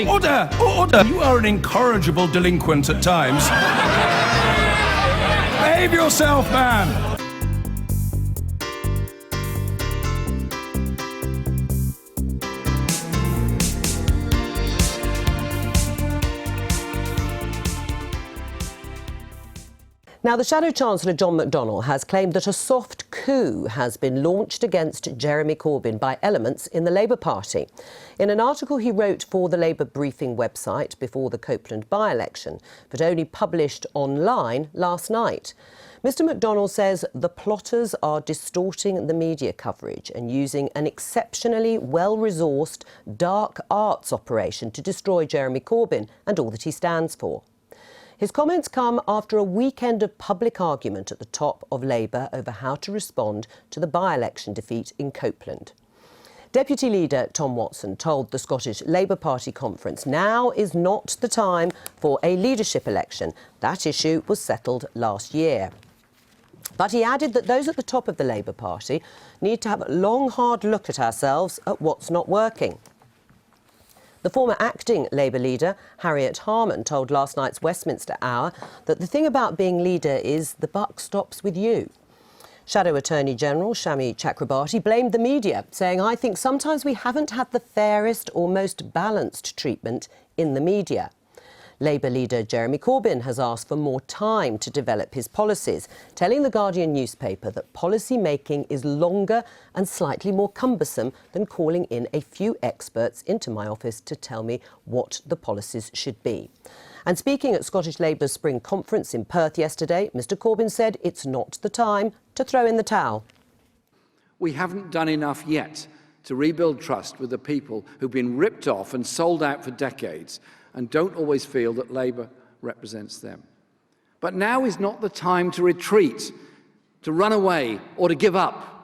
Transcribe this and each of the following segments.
Order! Order! You are an incorrigible delinquent at times. Behave yourself, man! Now, the Shadow Chancellor, John McDonnell, has claimed that a soft coup has been launched against Jeremy Corbyn by elements in the Labour Party. In an article he wrote for the Labour briefing website before the Copeland by-election, but only published online last night, Mr McDonnell says the plotters are distorting the media coverage and using an exceptionally well-resourced dark arts operation to destroy Jeremy Corbyn and all that he stands for. His comments come after a weekend of public argument at the top of Labour over how to respond to the by-election defeat in Copeland. Deputy Leader Tom Watson told the Scottish Labour Party conference now is not the time for a leadership election. That issue was settled last year. But he added that those at the top of the Labour Party need to have a long, hard look at ourselves at what's not working. The former acting Labour leader, Harriet Harman, told last night's Westminster Hour that the thing about being leader is the buck stops with you. Shadow Attorney General Shami Chakrabarti blamed the media, saying, "I think sometimes we haven't had the fairest or most balanced treatment in the media." Labour leader Jeremy Corbyn has asked for more time to develop his policies, telling the Guardian newspaper that policy making is longer and slightly more cumbersome than calling in a few experts into my office to tell me what the policies should be. And speaking at Scottish Labour's spring conference in Perth yesterday, Mr Corbyn said it's not the time to throw in the towel. We haven't done enough yet to rebuild trust with the people who've been ripped off and sold out for decades and don't always feel that Labour represents them. But now is not the time to retreat, to run away or to give up.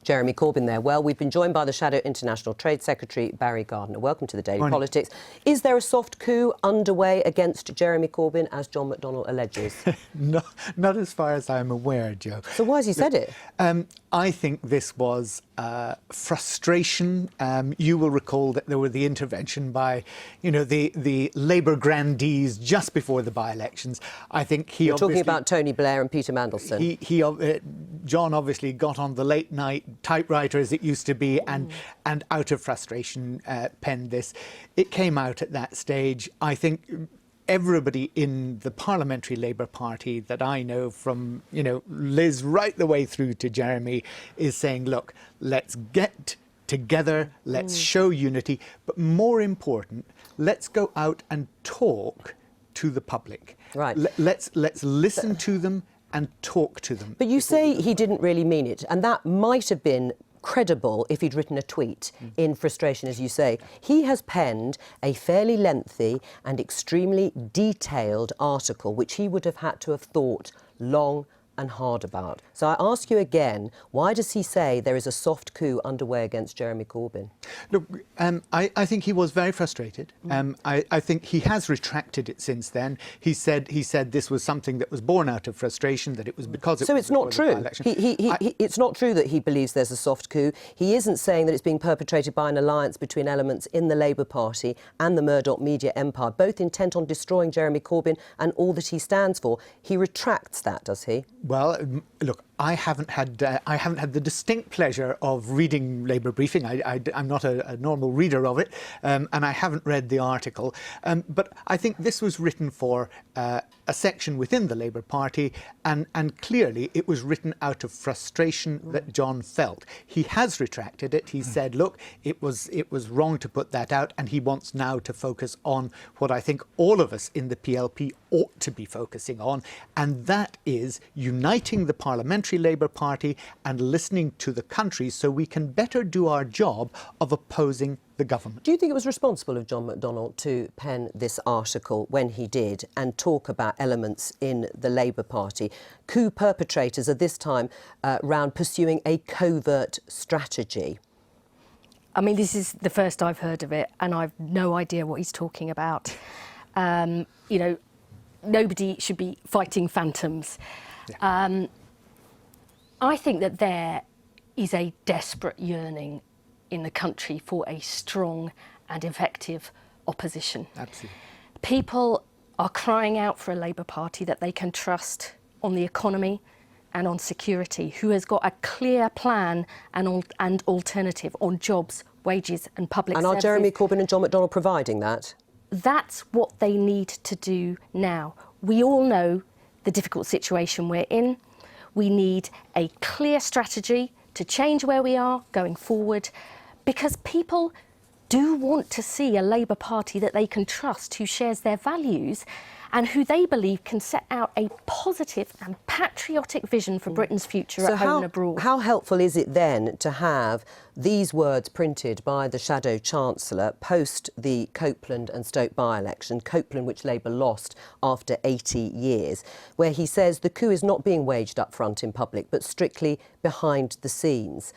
Jeremy Corbyn there. Well, we've been joined by the Shadow International Trade Secretary, Barry Gardiner. Welcome to the Daily Morning. Politics. Is there a soft coup underway against Jeremy Corbyn, as John McDonnell alleges? Not as far as I'm aware, Joe. So why has he said it? I think this was frustration. You will recall that there were the intervention by, the Labour grandees just before the by-elections. I think You're talking about Tony Blair and Peter Mandelson. John obviously got on the late-night typewriter, as it used to be, and out of frustration penned this. It came out at that stage. I think everybody in the Parliamentary Labour Party that I know, from Liz right the way through to Jeremy, is saying, look, let's get together, let's show unity, but more important, let's go out and talk to the public. Right. Let's listen to them and talk to them. But you say he didn't really mean it, and that might have been credible if he'd written a tweet in frustration, as you say. He has penned a fairly lengthy and extremely detailed article, which he would have had to have thought long and hard about. So I ask you again, why does he say there is a soft coup underway against Jeremy Corbyn? Look, I think he was very frustrated. I think he has retracted it since then. He said this was something that was born out of frustration, that it was because So it's not true. It's not true that he believes there's a soft coup. He isn't saying that it's being perpetrated by an alliance between elements in the Labour Party and the Murdoch media empire, both intent on destroying Jeremy Corbyn and all that he stands for. He retracts that, does he? Well, look, I haven't had the distinct pleasure of reading Labour briefing. I'm not a normal reader of it, and I haven't read the article. But I think this was written for a section within the Labour Party, and clearly it was written out of frustration that John felt. He has retracted it. He said, look, it was wrong to put that out, and he wants now to focus on what I think all of us in the PLP ought to be focusing on, and that is uniting the Parliamentary Labour Party and listening to the country so we can better do our job of opposing the government. Do you think it was responsible of John McDonnell to pen this article when he did and talk about elements in the Labour Party? Coup perpetrators are this time round pursuing a covert strategy. I mean, this is the first I've heard of it, and I've no idea what he's talking about. Nobody should be fighting phantoms. Yeah. I think that there is a desperate yearning in the country for a strong and effective opposition. Absolutely. People are crying out for a Labour Party that they can trust on the economy and on security, who has got a clear plan and alternative on jobs, wages and public services. And are Jeremy Corbyn and John McDonnell providing that? That's what they need to do now. We all know the difficult situation we're in. We need a clear strategy to change where we are going forward, because people do want to see a Labour Party that they can trust, who shares their values and who they believe can set out a positive and patriotic vision for Britain's future at home and abroad. How helpful is it then to have these words printed by the Shadow Chancellor post the Copeland and Stoke by-election, Copeland which Labour lost after 80 years, where he says the coup is not being waged up front in public but strictly behind the scenes?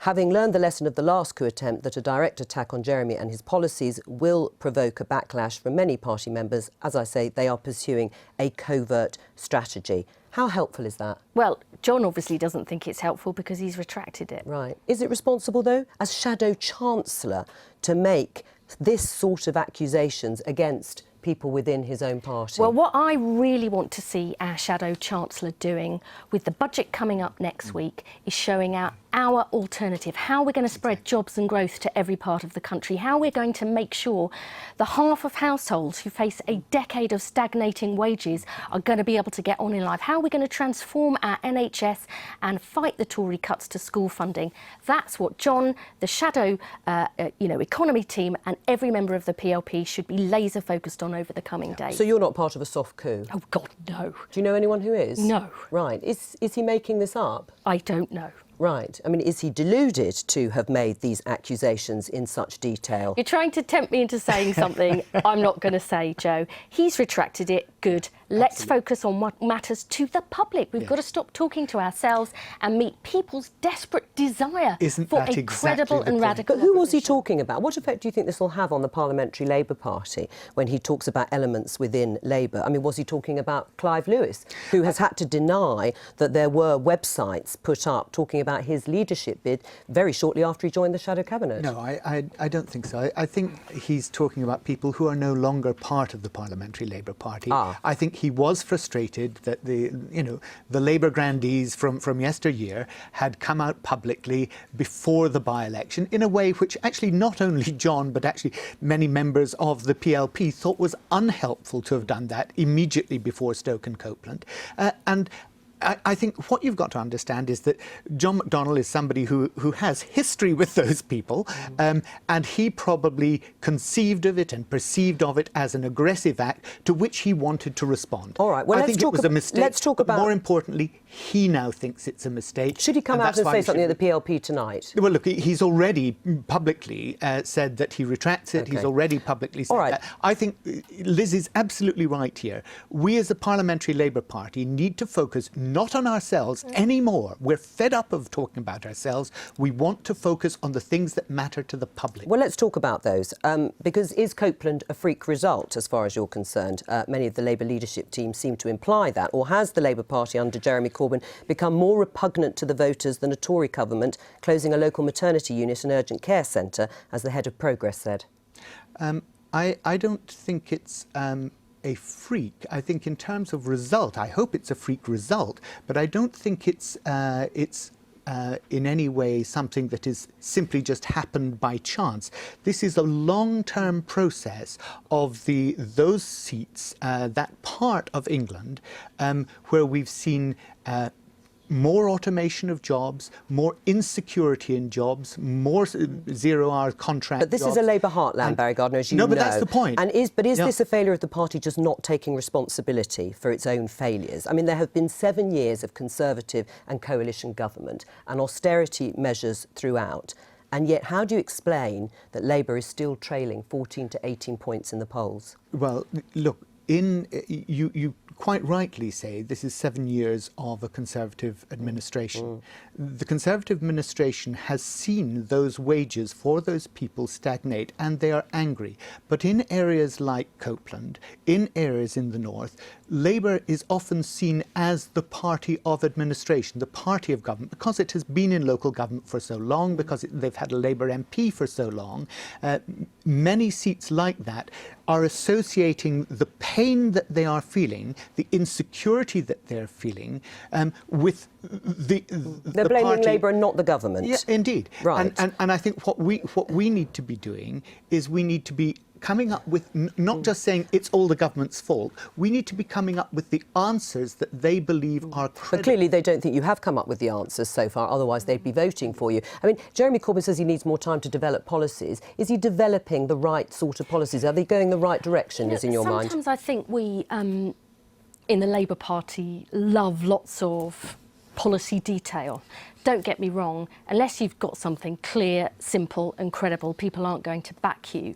Having learned the lesson of the last coup attempt that a direct attack on Jeremy and his policies will provoke a backlash from many party members, as I say, they are pursuing a covert strategy. How helpful is that? Well, John obviously doesn't think it's helpful because he's retracted it. Right. Is it responsible, though, as Shadow Chancellor, to make this sort of accusations against people within his own party? Well, what I really want to see our Shadow Chancellor doing with the budget coming up next week is showing out our alternative, how we're going to spread jobs and growth to every part of the country, how we're going to make sure the half of households who face a decade of stagnating wages are going to be able to get on in life, how we're going to transform our NHS and fight the Tory cuts to school funding. That's what John, the Shadow economy team and every member of the PLP should be laser focused on over the coming days. So you're not part of a soft coup? Oh, God, no. Do you know anyone who is? No. Right. Is he making this up? I don't know. Right. I mean, is he deluded to have made these accusations in such detail? You're trying to tempt me into saying something I'm not going to say, Joe. He's retracted it. Good. Let's focus on what matters to the public. We've got to stop talking to ourselves and meet people's desperate desire for a credible and radical But who was he talking about? What effect do you think this will have on the Parliamentary Labour Party when he talks about elements within Labour? I mean, was he talking about Clive Lewis, who has had to deny that there were websites put up talking about his leadership bid very shortly after he joined the Shadow Cabinet? No, I don't think so. I think he's talking about people who are no longer part of the Parliamentary Labour Party. I think he was frustrated that the Labour grandees from yesteryear had come out publicly before the by-election in a way which actually not only John but actually many members of the PLP thought was unhelpful to have done that immediately before Stoke and Copeland. And I think what you've got to understand is that John McDonnell is somebody who has history with those people, and he probably conceived of it and perceived of it as an aggressive act to which he wanted to respond. All right, well, I think it was a mistake. Let's talk about... More importantly, he now thinks it's a mistake. Should he come out and say something at the PLP tonight? Well, look, he's already publicly said that he retracts it. Okay. He's already publicly said that. I think Liz is absolutely right here. We as a Parliamentary Labour Party need to focus not on ourselves anymore. We're fed up of talking about ourselves. We want to focus on the things that matter to the public. Well, let's talk about those, because is Copeland a freak result as far as you're concerned? Many of the Labour leadership team seem to imply that. Or has the Labour Party under Jeremy Corbyn become more repugnant to the voters than a Tory government closing a local maternity unit and urgent care centre, as the head of Progress said? I don't think it's a freak. I think in terms of result, I hope it's a freak result, but I don't think it's in any way something that is simply just happened by chance. This is a long-term process of those seats, that part of England, where we've seen more automation of jobs, more insecurity in jobs, more zero-hour contract But this jobs. is a Labour heartland, Barry Gardner, as you know. No, but that's the point. And is this a failure of the party just not taking responsibility for its own failures? I mean, there have been 7 years of Conservative and coalition government and austerity measures throughout. And yet, how do you explain that Labour is still trailing 14 to 18 points in the polls? Well, look, you quite rightly say this is 7 years of a Conservative administration. The Conservative administration has seen those wages for those people stagnate, and they are angry. But in areas like Copeland, in areas in the north, Labour is often seen as the party of administration, the party of government, because it has been in local government for so long, because they've had a Labour MP for so long. Many seats like that are associating the pain that they are feeling, the insecurity that they're feeling, with They're blaming party. Labour and not the government. Yeah, indeed. Right. And I think what we need to be doing is we need to be coming up with, not just saying it's all the government's fault, we need to be coming up with the answers that they believe are credible. But clearly they don't think you have come up with the answers so far, otherwise they'd be voting for you. I mean, Jeremy Corbyn says he needs more time to develop policies. Is he developing the right sort of policies? Are they going the right direction, is in your mind? Sometimes I think we, in the Labour Party, love lots of policy detail. Don't get me wrong, unless you've got something clear, simple and credible, people aren't going to back you.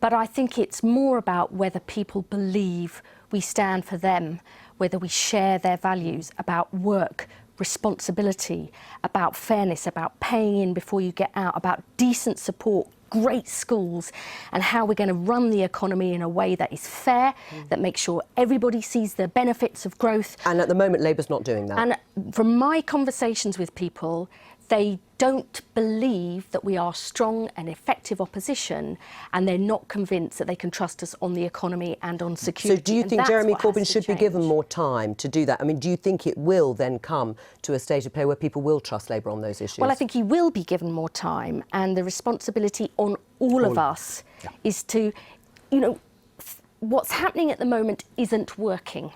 But I think it's more about whether people believe we stand for them, whether we share their values about work, responsibility, about fairness, about paying in before you get out, about decent support, great schools, and how we're going to run the economy in a way that is fair, that makes sure everybody sees the benefits of growth. And at the moment, Labour's not doing that. And from my conversations with people, they don't believe that we are strong and effective opposition, and they're not convinced that they can trust us on the economy and on security. So do you think Jeremy Corbyn should be given more time to do that? I mean, do you think it will then come to a state of play where people will trust Labour on those issues? Well, I think he will be given more time, and the responsibility on all of us is to, you know, what's happening at the moment isn't working.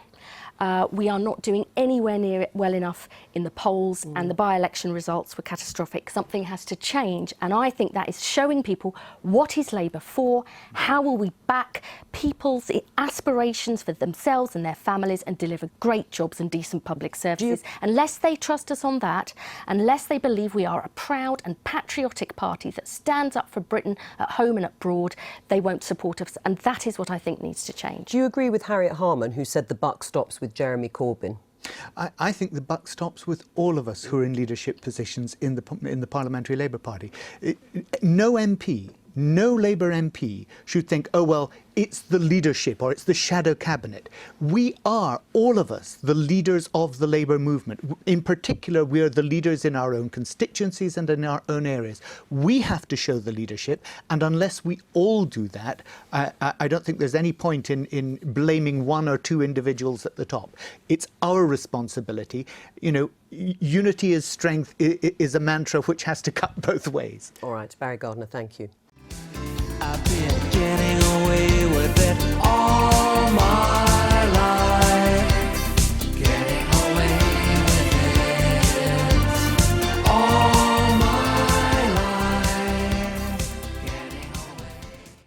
We are not doing anywhere near it well enough in the polls, and the by-election results were catastrophic. Something has to change, and I think that is showing people what is Labour for, how will we back people's aspirations for themselves and their families and deliver great jobs and decent public services. Unless they trust us on that, unless they believe we are a proud and patriotic party that stands up for Britain at home and abroad, they won't support us, and that is what I think needs to change. Do you agree with Harriet Harman, who said the buck stops with Jeremy Corbyn? I think the buck stops with all of us who are in leadership positions in the Parliamentary Labour Party. No MP, no Labour MP should think, oh, well, it's the leadership or it's the shadow cabinet. We are, all of us, the leaders of the Labour movement. In particular, we are the leaders in our own constituencies and in our own areas. We have to show the leadership, and unless we all do that, I don't think there's any point in blaming one or two individuals at the top. It's our responsibility. You know, unity is strength is a mantra which has to cut both ways. All right, Barry Gardiner, thank you. I've been